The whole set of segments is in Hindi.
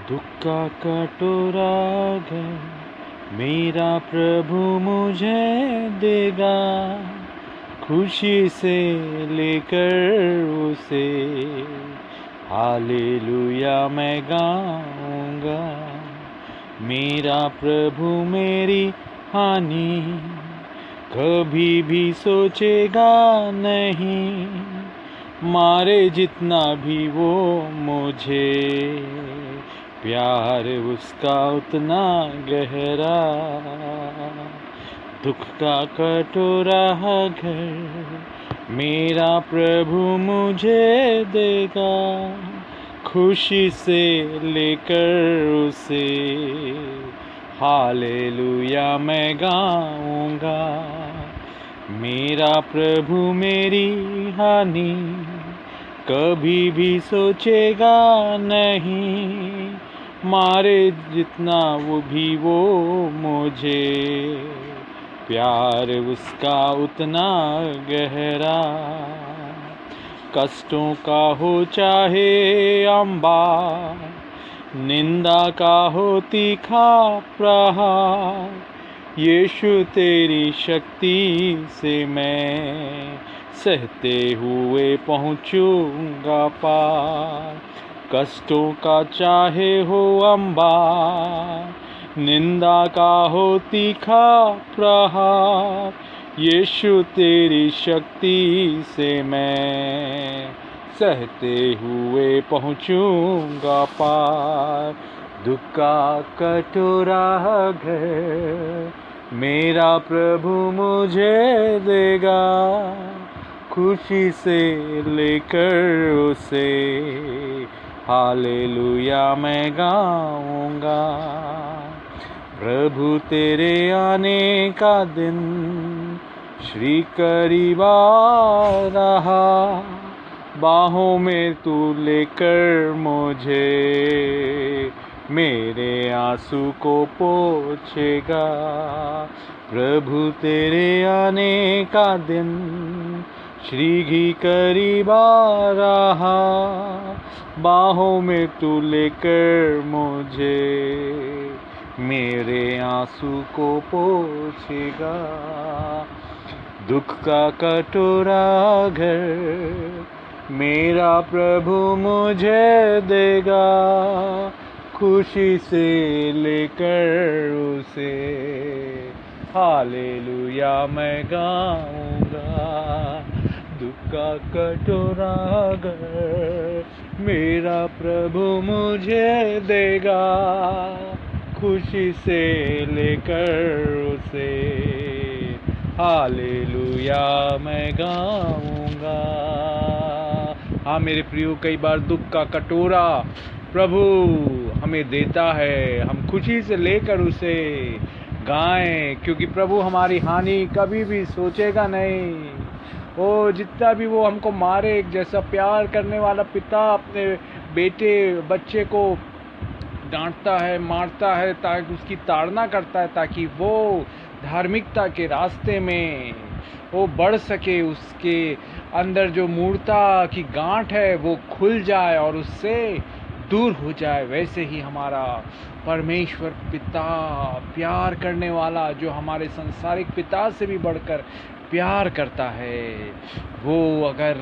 दुख का कटोरा अगर मेरा प्रभु मुझे देगा, खुशी से लेकर उसे हालेलुया मैं गाऊंगा। मेरा प्रभु मेरी हानि कभी भी सोचेगा नहीं, मारे जितना भी वो मुझे, प्यार उसका उतना गहरा। दुख का कटोरा अगर मेरा प्रभु मुझे देगा, खुशी से लेकर उसे हालेलुया मैं गाऊंगा। मेरा प्रभु मेरी हानि कभी भी सोचेगा नहीं, मारे जितना वो मुझे, प्यार उसका उतना गहरा। कष्टों का हो चाहे अंबार, निंदा का हो तीखा प्रहार, यीशु तेरी शक्ति से मैं सहते हुए पहुँचूंगा पार। कष्टों का चाहे हो अंबार, निंदा का हो तीखा प्रहार, यीशु तेरी शक्ति से मैं सहते हुए पहुँचूंगा पार। दुख का कटोरा अगर मेरा प्रभु मुझे देगा, खुशी से लेकर उसे हालेलुया मैं गाऊंगा। प्रभु तेरे आने का दिन श्री करीब आ रहा, बाहों में तू लेकर मुझे मेरे आंसू को पोंछेगा। प्रभु तेरे आने का दिन श्री करीब आ रहा, बाहों में तू लेकर मुझे मेरे आंसू को पोंछेगा। दुख का कटोरा अगर मेरा प्रभु मुझे देगा, खुशी से लेकर उसे हालेलुया मैं गाऊंगा। दुख का कटोरा अगर मेरा प्रभु मुझे देगा, खुशी से लेकर उसे हालेलुया मैं गाऊंगा। हाँ मेरे प्रियो, कई बार दुख का कटोरा प्रभु हमें देता है, हम खुशी से लेकर उसे गाएं, क्योंकि प्रभु हमारी हानि कभी भी सोचेगा नहीं। ओ जितना भी वो हमको मारे, एक जैसा प्यार करने वाला पिता अपने बेटे बच्चे को डांटता है, मारता है, ताकि उसकी ताड़ना करता है, ताकि वो धार्मिकता के रास्ते में वो बढ़ सके, उसके अंदर जो मूर्ता की गांठ है वो खुल जाए और उससे दूर हो जाए। वैसे ही हमारा परमेश्वर पिता प्यार करने वाला, जो हमारे सांसारिक पिता से भी बढ़कर प्यार करता है, वो अगर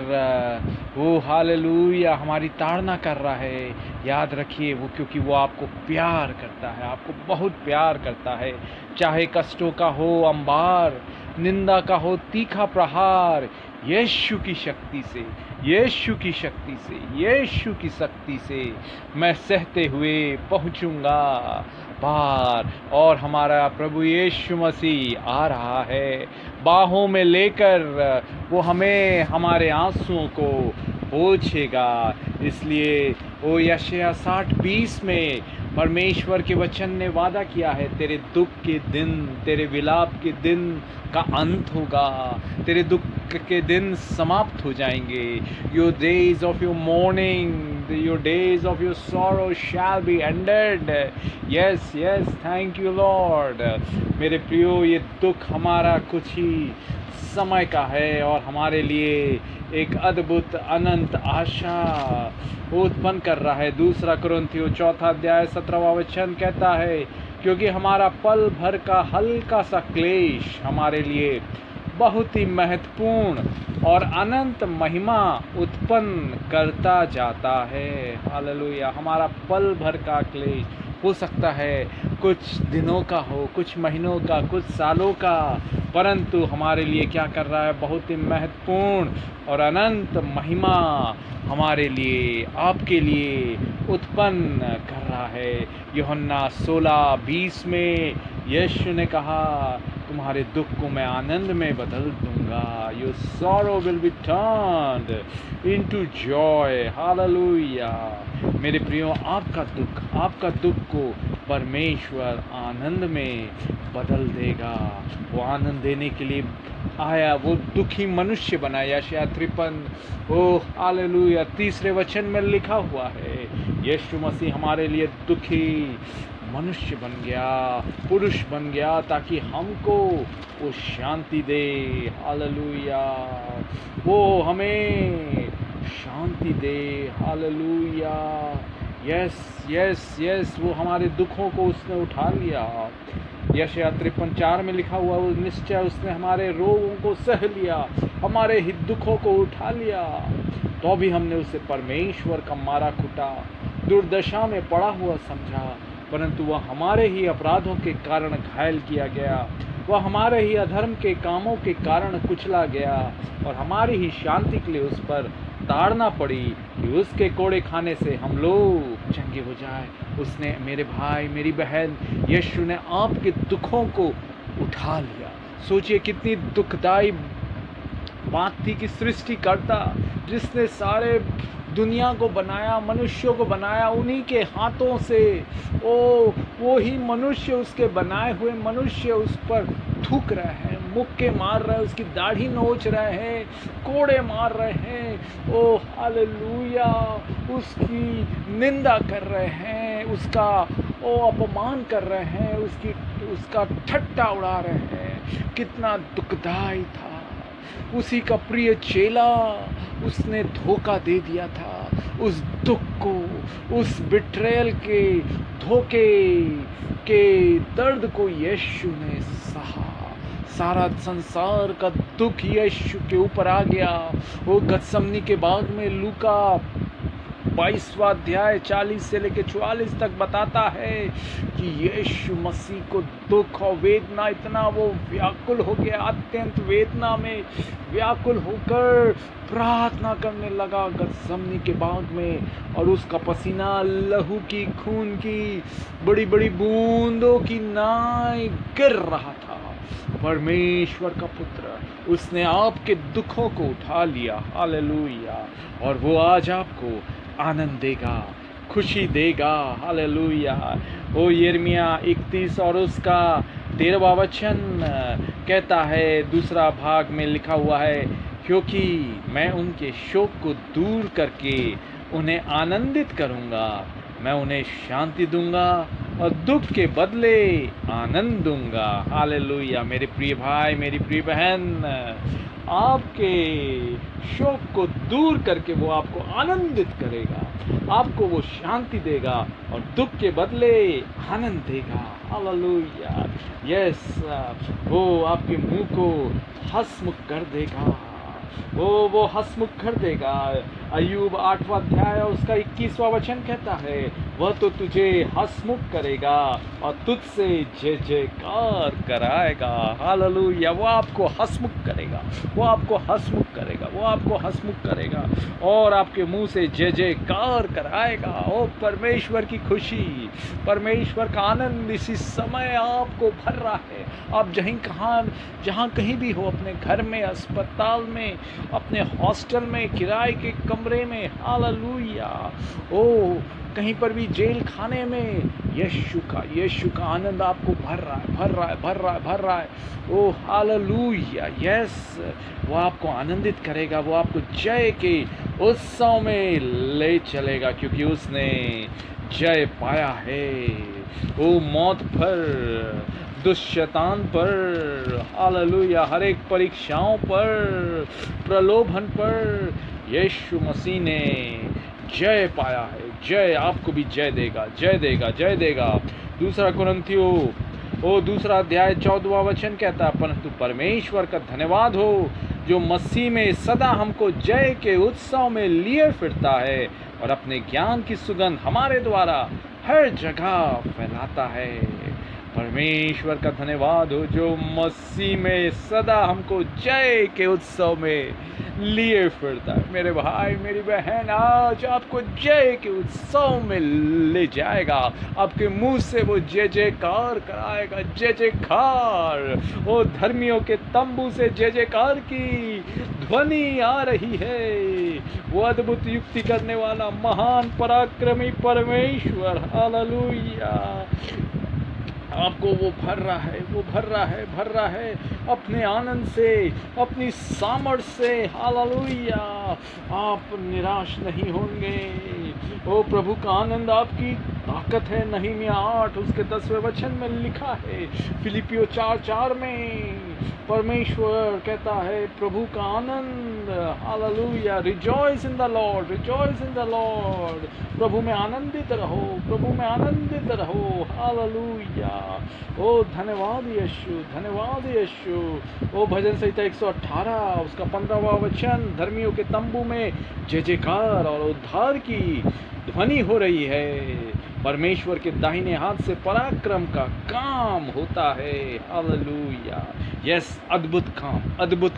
वो हालेलुया हमारी ताड़ना कर रहा है, याद रखिए वो, क्योंकि वो आपको प्यार करता है, आपको बहुत प्यार करता है। चाहे कष्टों का हो अंबार, निंदा का हो तीखा प्रहार, यीशु की शक्ति से, यीशु की शक्ति से, यीशु की शक्ति से मैं सहते हुए पहुंचूंगा पार। और हमारा प्रभु यीशु मसीह आ रहा है, बाहों में लेकर वो हमें हमारे आंसुओं को पोंछेगा। इसलिए वो यशायाह 60:20 में परमेश्वर के वचन ने वादा किया है, तेरे दुख के दिन, तेरे विलाप के दिन का अंत होगा, तेरे दुख दुख के दिन समाप्त हो जाएंगे. Your days of your morning, your days of your sorrow shall be ended. Yes yes, thank you Lord. मेरे प्रियो, ये दुख हमारा कुछ ही समय का है और हमारे लिए एक अद्भुत अनंत आशा उत्पन्न कर रहा है. 2 कुरिन्थियों 4 अध्याय 17वां वचन कहता है, क्योंकि हमारा पल भर का हल्का सा क्लेश हमारे लिए बहुत ही महत्वपूर्ण और अनंत महिमा उत्पन्न करता जाता है. हालेलुया. हमारा पल भर का क्लेश हो सकता है कुछ दिनों का हो, कुछ महीनों का, कुछ सालों का, परंतु हमारे लिए क्या कर रहा है? बहुत ही महत्वपूर्ण और अनंत महिमा हमारे लिए, आपके लिए उत्पन्न कर रहा है. यूहन्ना 16:20 में यीशु ने कहा, तुम्हारे दुख को मैं आनंद में बदल दूंगा. Your sorrow will be turned into Joy. Hallelujah. मेरे प्रियो, आपका दुख को परमेश्वर आनंद में बदल देगा. वो आनंद देने के लिए आया, वो दुखी मनुष्य बना. यशायाह 53 ओह हालेलुया 3 वचन में लिखा हुआ है, यीशु मसीह हमारे लिए दुखी मनुष्य बन गया, पुरुष बन गया, ताकि हमको वो शांति दे. हालेलुया. वो हमें शांति दे. हालेलुया. यस यस यस, वो हमारे दुखों को उसने उठा लिया. यशायाह 53:4 में लिखा हुआ, वो निश्चय उसने हमारे रोगों को सह लिया, हमारे ही दुखों को उठा लिया. तो भी हमने उसे परमेश्वर का मारा कुटा, दुर्दशा में पड़ा हुआ समझा, परंतु वह हमारे ही अपराधों के कारण घायल किया गया, वह हमारे ही अधर्म के कामों के कारण कुचला गया, और हमारी ही शांति के लिए उस पर ताड़ना पड़ी कि उसके कोड़े खाने से हम लोग चंगे हो जाए. उसने, मेरे भाई मेरी बहन, यीशु ने आपके दुखों को उठा लिया. सोचिए कितनी दुखदाई बात थी कि सृष्टिकर्ता जिसने सारे दुनिया को बनाया, मनुष्यों को बनाया, उन्हीं के हाथों से वो ही मनुष्य, उसके बनाए हुए मनुष्य उस पर थूक रहे हैं, मुक्के मार रहे हैं, उसकी दाढ़ी नोच रहे हैं, कोड़े मार रहे हैं. ओ हालेलुया. उसकी निंदा कर रहे हैं, उसका अपमान कर रहे हैं, उसका ठट्टा उड़ा रहे हैं. कितना दुखदाई था. उसी का प्रिय चेला उसने धोखा दे दिया था. उस दुख को, उस बिट्रेयल के धोखे के दर्द को यीशु ने सहा. सारा संसार का दुख यीशु के ऊपर आ गया. वो गतसमनी के बाग में लूका 22वां अध्याय 40 से लेकर 44 तक बताता है कि यीशु मसीह को दुख और वेदना, इतना वो व्याकुल हो गया, अत्यंत वेदना में व्याकुल होकर प्रार्थना करने लगा गतसमनी के बाग में, और उसका पसीना लहू की, खून की बड़ी बड़ी बूंदों की नाई गिर रहा था. परमेश्वर का पुत्र, उसने आपके दुखों को उठा लिया. हालेलुया. और वो आज आपको आनंद देगा, खुशी देगा. हालेलुया. ओ यिर्मयाह 31 और उसका 13वां वचन कहता है, दूसरा भाग में लिखा हुआ है, क्योंकि मैं उनके शोक को दूर करके उन्हें आनंदित करूंगा, मैं उन्हें शांति दूंगा और दुख के बदले आनंद दूंगा. हालेलुया. मेरे प्रिय भाई, मेरी प्रिय बहन, आपके शोक को दूर करके वो आपको आनंदित करेगा, आपको वो शांति देगा और दुख के बदले आनंद देगा. हालेलुया. यस, वो आपके मुंह को हंसमुख कर देगा, वो हंसमुख कर देगा. अय्यूब 8वां अध्याय उसका 21वां वचन कहता है, वह तो तुझे हंसमुख करेगा और तुझसे जय जयकार कराएगा. हालेलुया. वो आपको हंसमुख करेगा, वो आपको हंसमुख करेगा, वो आपको हंसमुख करेगा और आपके मुंह से जय जयकार कराएगा. ओ परमेश्वर की खुशी, परमेश्वर का आनंद इसी समय आपको भर रहा है. आप जहाँ कहीं भी हो, अपने घर में, अस्पताल में, अपने हॉस्टल में, किराए के कमरे में. हालेलुया. ओ कहीं पर भी जेल खाने में यीशु का आनंद आपको भर रहा है, भर रहा है, भर रहा है, भर रहा है। ओ हालेलुया, यस, वो आपको आनंदित करेगा, वो आपको जय के उत्सव में ले चलेगा, क्योंकि उसने जय पाया है। ओ मौत पर, दुष्शैतान पर, हालेलुया, हर एक परीक्षाओं पर, प्रलोभन पर यीशु मसीह ने जय पाया है। जय, आपको भी जय देगा, जय देगा, जय देगा। दूसरा कुरिन्थियों दूसरा अध्याय 14वां वचन कहता है, परंतु परमेश्वर का धन्यवाद हो जो मसीह में सदा हमको जय के उत्सव में लिए फिरता है और अपने ज्ञान की सुगंध हमारे द्वारा हर जगह फैलाता है। परमेश्वर का धन्यवाद हो जो मसीह में सदा हमको जय के उत्सव में लिए फिरता है। मेरे भाई, मेरी बहन, आज आपको जय के उत्सव में ले जाएगा। आपके मुंह से वो जय जयकार कराएगा, जय जयकार। वो धर्मियों के तंबू से जय जयकार की ध्वनि आ रही है। वो अद्भुत युक्ति करने वाला महान पराक्रमी परमेश्वर, हालेलुया, आपको वो भर रहा है, वो भर रहा है, भर रहा है अपने आनंद से, अपनी सामर्थ से। हालेलुया, आप निराश नहीं होंगे। ओ प्रभु का आनंद आपकी ताकत है। नहमीया 8 उसके 10वें वचन में लिखा है। फिलिपियो 4:4 में परमेश्वर कहता है प्रभु का आनंद, hallelujah, rejoice in the Lord, rejoice in the Lord. प्रभु में आनंदित रहो, प्रभु में आनंदित रहो, हालेलुया। ओ धन्यवाद यीशु, धन्यवाद यीशु। ओ भजन संहिता 118 उसका 15वां वचन, धर्मियों के तंबू में जय जयकार और उद्धार की ध्वनि हो रही है। परमेश्वर के दाहिने हाथ से पराक्रम का काम होता है, हालेलुया, यस, अद्भुत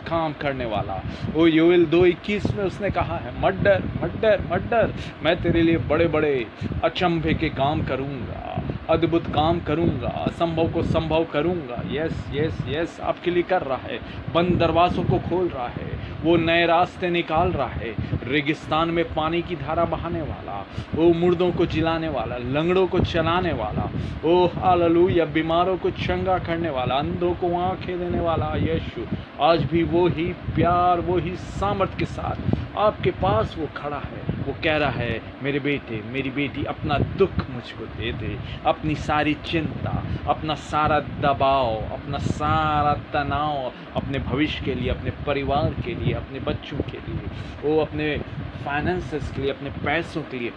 काम करने वाला। ओ योएल 2:21 में उसने कहा है, मत डर, मत डर, मत डर, मैं तेरे लिए बड़े बड़े अचंभे के काम करूंगा, अद्भुत काम करूंगा, असंभव को संभव करूंगा। यस यस यस, आपके लिए कर रहा है। बंद दरवाज़ों को खोल रहा है, वो नए रास्ते निकाल रहा है। रेगिस्तान में पानी की धारा बहाने वाला, वो मुर्दों को जिलाने वाला, लंगड़ों को चलाने वाला, ओ हालेलुया, बीमारों को चंगा करने वाला, अंधों को आंखें देने वाला यीशु आज भी वो ही प्यार, वो ही सामर्थ के साथ आपके पास वो खड़ा है। वो कह रहा है, मेरे बेटे, मेरी बेटी, अपना दुख मुझको दे दे, अपनी सारी चिंता, अपना सारा दबाव, अपना सारा तनाव, अपने भविष्य के लिए, अपने परिवार के लिए, अपने बच्चों के लिए, वो अपने फाइनेंसेस के लिए, अपने पैसों के लिए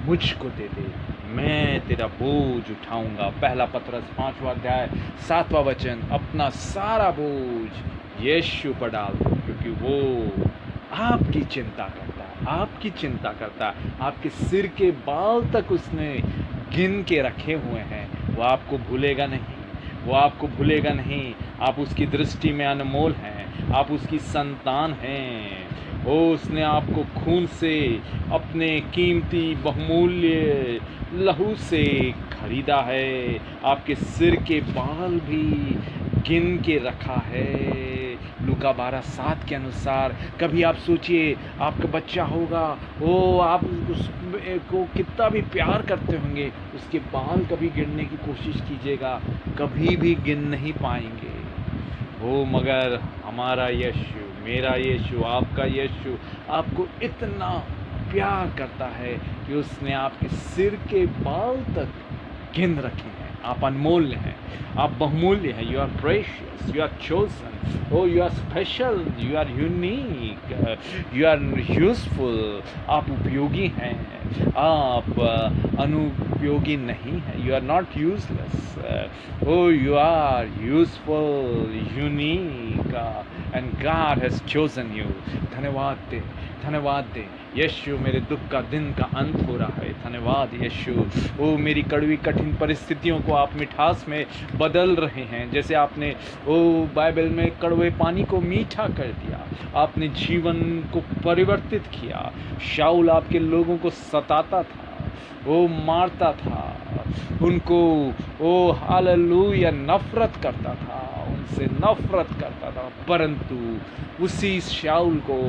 मुझको दे दे, मैं तेरा बोझ उठाऊंगा। पहला पतरस 5वां अध्याय 7वां वचन, अपना सारा बोझ यीशु पर डाल दो, क्योंकि वो आपकी चिंता करता है, आपकी चिंता करता है। आपके सिर के बाल तक उसने गिन के रखे हुए हैं। वो आपको भूलेगा नहीं, वो आपको भूलेगा नहीं। आप उसकी दृष्टि में अनमोल हैं, आप उसकी संतान हैं। ओ उसने आपको खून से, अपने कीमती बहुमूल्य लहू से खरीदा है। आपके सिर के बाल भी गिन के रखा है। लूका 12:7 के अनुसार। कभी आप सोचिए, आपका बच्चा होगा, वो आप उसको कितना भी प्यार करते होंगे, उसके बाल कभी गिनने की कोशिश कीजिएगा, कभी भी गिन नहीं पाएंगे वो। मगर हमारा यीशु, मेरा यीशु, आपका यीशु आपको इतना प्यार करता है कि उसने आपके सिर के बाल तक गिन रखे हैं। आप अनमोल्य हैं, आप बहुमूल्य हैं। You are precious, you are chosen, oh you are special, you are unique, you are useful. आप उपयोगी हैं, आप अनुपयोगी नहीं हैं। You are not useless, oh you are useful, unique, and God has chosen you. धन्यवाद दे, धन्यवाद दे यीशु। मेरे दुख का दिन का अंत हो रहा है, धन्यवाद यीशु। ओ मेरी कड़वी कठिन परिस्थितियों को आप मिठास में बदल रहे हैं, जैसे आपने ओ बाइबल में कड़वे पानी को मीठा कर दिया, आपने जीवन को परिवर्तित किया। शाऊल आपके लोगों को सताता था, वो मारता था उनको, ओ हालेलुया, नफरत करता था, उनसे नफरत करता था, परंतु उसी शाऊल को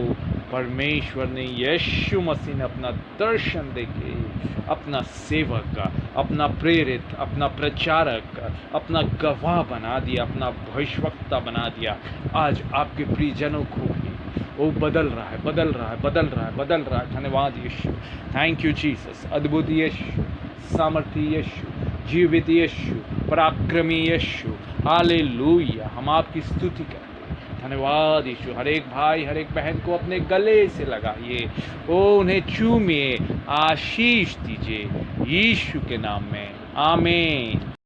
परमेश्वर ने, यीशु मसीह ने अपना दर्शन देके अपना सेवक, अपना प्रेरित, अपना प्रचारक, अपना गवाह बना दिया, अपना भविष्यवक्ता बना दिया। आज आपके प्रियजनों को भी वो बदल रहा है, बदल रहा है, बदल रहा है, बदल रहा है। धन्यवाद यीशु, थैंक यू जीसस। अद्भुत यीशु, सामर्थी यीशु, जीवित यीशु, पराक्रमी यीशु, हालेलुया। हम आपकी स्तुति करते हैं। धन्यवाद यीशु। हर एक भाई, हर एक बहन को अपने गले से लगाइए, ओ उन्हें चूमिए, आशीष दीजिए यीशु के नाम में, आमीन।